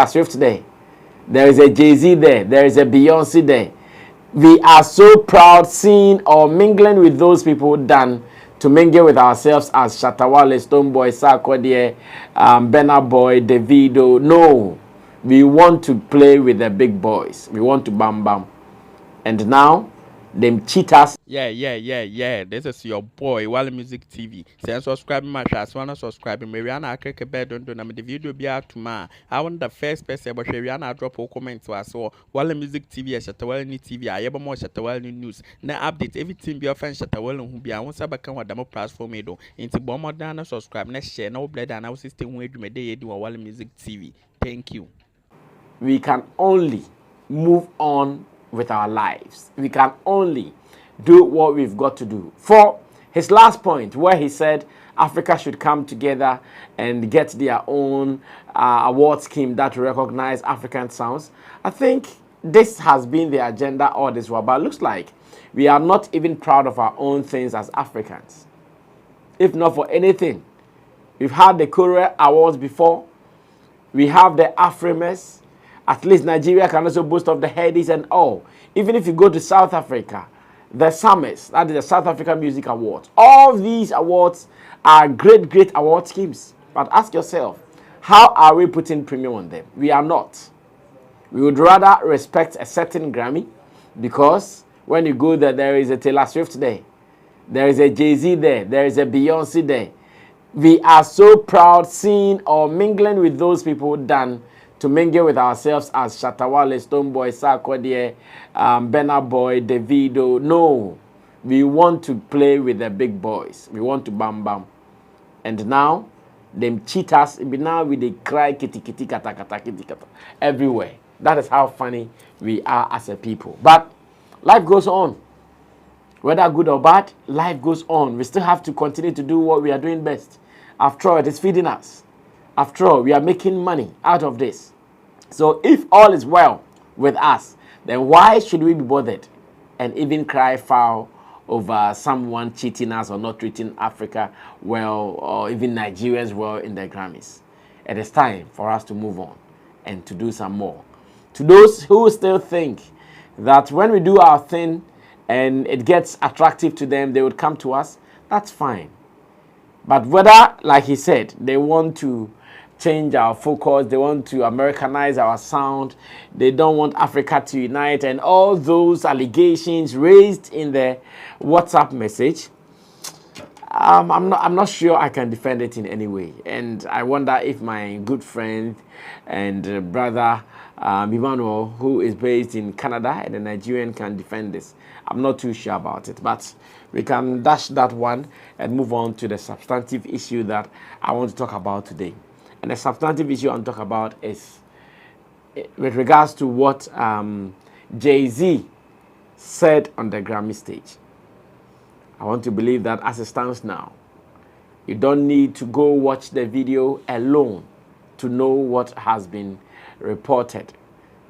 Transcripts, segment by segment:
Swift there. There is a Jay-Z there. There is a Beyonce there. We are so proud seeing or mingling with those people than to mingle with ourselves as Shatta, Wale, Stonebwoy, Sarkodie, Burna Boy, Davido. No, we want to play with the big boys. We want to bam bam. And now, them cheaters. Yeah. This is your boy, Wale Music TV. Say subscribe my class, wanna subscribe. Mariana Akeke bed don't do the video be out tomorrow. I want the first person, but Mariana drop a comment to us. So Wale Music TV, Shatta TV, I ever more Shatta news. Now update everything be offense Shatta who be I want to become what demo platform do. Into Bomber Dana subscribe, next share, no blood and our system where you may do a Wale Music TV. Thank you. We can only move on with our lives. We can only do what we've got to do. For his last point, where he said Africa should come together and get their own award scheme that recognize African sounds, I think this has been the agenda all this while. But it looks like we are not even proud of our own things as Africans. If not for anything, we've had the Korea Awards before. We have the Afrimas. At least Nigeria can also boast of the Headies and all. Even if you go to South Africa, the Summers, that is the South African Music Awards. All these awards are great award schemes. But ask yourself, how are we putting premium on them? We are not. We would rather respect a certain Grammy because when you go there, there is a Taylor Swift there. There is a Jay-Z there. There is a Beyonce there. We are so proud seeing or mingling with those people than to mingle with ourselves as Shatta, Wale, Stonebwoy, Sarkodie, Burna Boy, Davido. No, we want to play with the big boys. We want to bam bam. And now, them cheaters, now we they cry kitty kitty kata kata kitty kata everywhere. That is how funny we are as a people. But life goes on. Whether good or bad, life goes on. We still have to continue to do what we are doing best. After all, it is feeding us. After all, we are making money out of this. So if all is well with us, then why should we be bothered and even cry foul over someone cheating us or not treating Africa well or even Nigerians well in the Grammys? It is time for us to move on and to do some more. To those who still think that when we do our thing and it gets attractive to them, they would come to us, that's fine. But whether, like he said, they want to change our focus, they want to Americanize our sound, they don't want Africa to unite, and all those allegations raised in the WhatsApp message, I'm not sure I can defend it in any way. And I wonder if my good friend and brother Emmanuel, who is based in Canada and a Nigerian, can defend this. I'm not too sure about it, but we can dash that one and move on to the substantive issue that I want to talk about today. And the substantive issue I want to talk about is with regards to what Jay-Z said on the Grammy stage. I want to believe that as it stands now, you don't need to go watch the video alone to know what has been reported.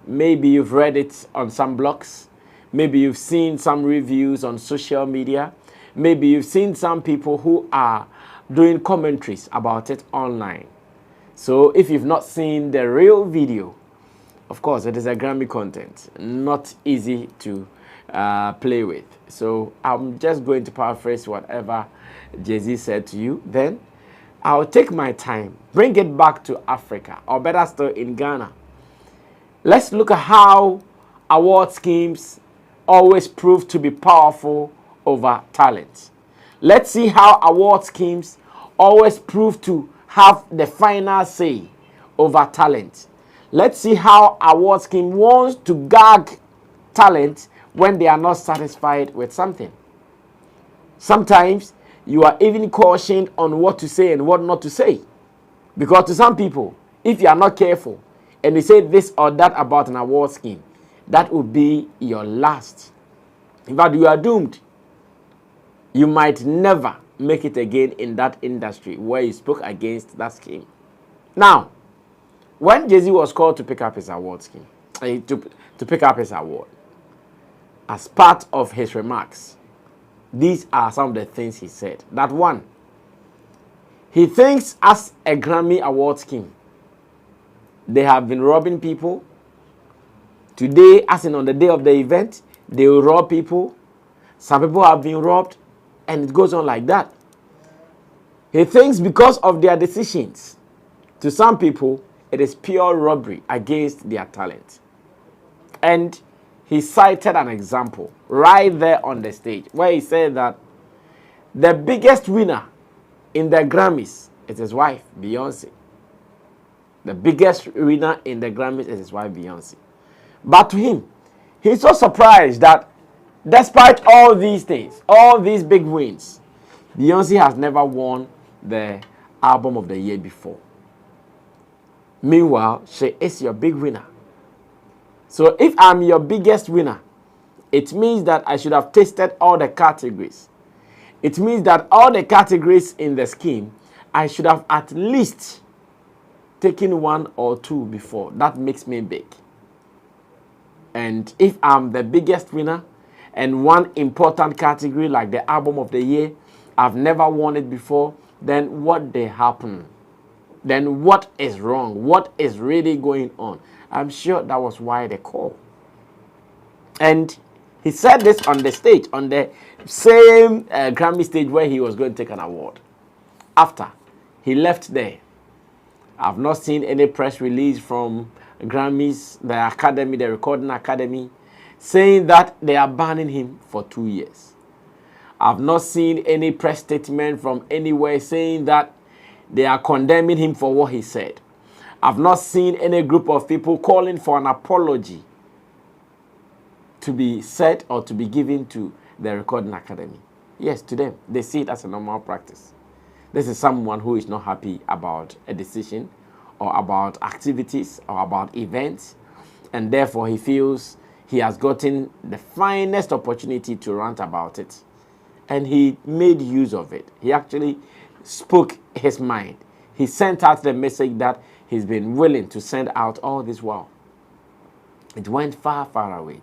Maybe you've read it on some blogs. Maybe you've seen some reviews on social media. Maybe you've seen some people who are doing commentaries about it online. So if you've not seen the real video, of course, it is a Grammy content, not easy to play with. So I'm just going to paraphrase whatever Jay-Z said to you. Then I'll take my time, bring it back to Africa, or better still in Ghana. Let's look at how award schemes always prove to be powerful over talent. Let's see how award schemes always prove to have the final say over talent. Let's see how award scheme wants to gag talent when they are not satisfied with something. Sometimes you are even cautioned on what to say and what not to say. Because to some people, if you are not careful and you say this or that about an award scheme, that would be your last. In fact, you are doomed. You might never make it again in that industry where you spoke against that scheme. Now, when Jay-Z was called to pick up his award scheme, to pick up his award, as part of his remarks, these are some of the things he said. That one, he thinks as a Grammy award scheme, They have been robbing people. Today, as in on the day of the event, they will rob people. Some people have been robbed, and it goes on like that. He thinks because of their decisions, to some people, it is pure robbery against their talent. And he cited an example right there on the stage where he said that the biggest winner in the Grammys is his wife, Beyonce. The biggest winner in the Grammys is his wife, Beyonce. But to him, he's so surprised that despite all these things, all these big wins, Beyonce has never won the album of the year before. Meanwhile, she is your big winner. So if I'm your biggest winner, it means that I should have tasted all the categories. It means that all the categories in the scheme, I should have at least taken one or two before. That makes me big. And if I'm the biggest winner and one important category like the album of the year, I've never won it before, then what did happen? Then what is wrong? What is really going on? I'm sure that was why they called. And he said this on the stage, on the same Grammy stage where he was going to take an award. After he left there, I've not seen any press release from Grammys, the Academy, the Recording Academy, saying that they are banning him for 2 years. I've not seen any press statement from anywhere saying that they are condemning him for what he said. I've not seen any group of people calling for an apology to be said or to be given to the Recording Academy. Yes, to them, they see it as a normal practice. This is someone who is not happy about a decision or about activities or about events, and therefore he feels he has gotten the finest opportunity to rant about it. And he made use of it. He actually spoke his mind. He sent out the message that he's been willing to send out all this while. It went far, far away.